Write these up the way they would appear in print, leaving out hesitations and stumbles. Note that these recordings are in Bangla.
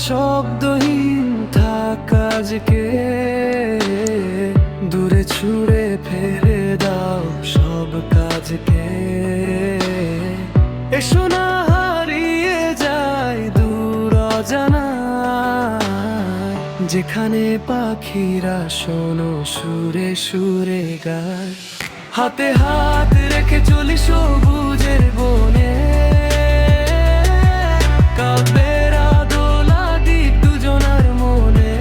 শব্দহীন থাকা আজকে, দূরে ছুঁড়ে ফেলে দাও সব কাজকে। এসো না হারিয়ে যাই দূর অজানায়, যেখানে পাখিরা শোনো সুরে সুরে গায়। হাতে হাত রেখে চলি সবুজের বনে, কাব্যের দোলা দিক দুজনার মনে।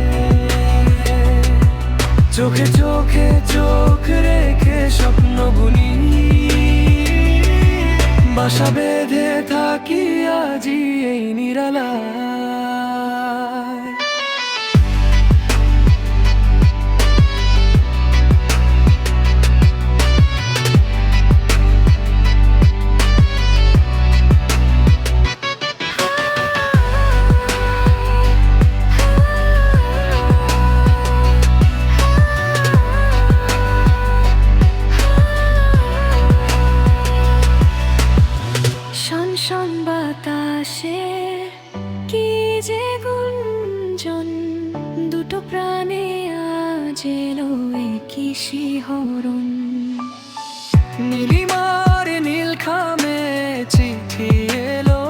চোখে চোখে চোখ রেখে স্বপ্ন বুনি, বাসা বেঁধে থাকি আজি এই নিরালায়। শন বাতাসে কি যে গুঞ্জন, দুটো প্রাণে আজ এলো কি শিহরণ। নীলিমার নীল খামে চিঠি এলো,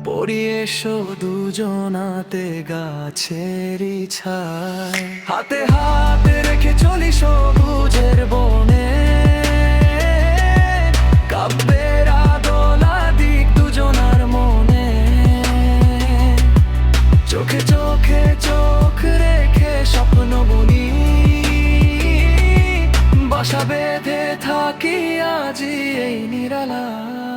পড়ি এসো দুজনাতে গাছেরই ছায়। হাতে হাত রেখে চলি সবুজের বনে, কাব্যের দোলা দিক দুজনার মনে। চোখে চোখে চোখ রেখে স্বপ্ন বুনি, বাসা বেঁধে থাকি আজি এই নিরালায়।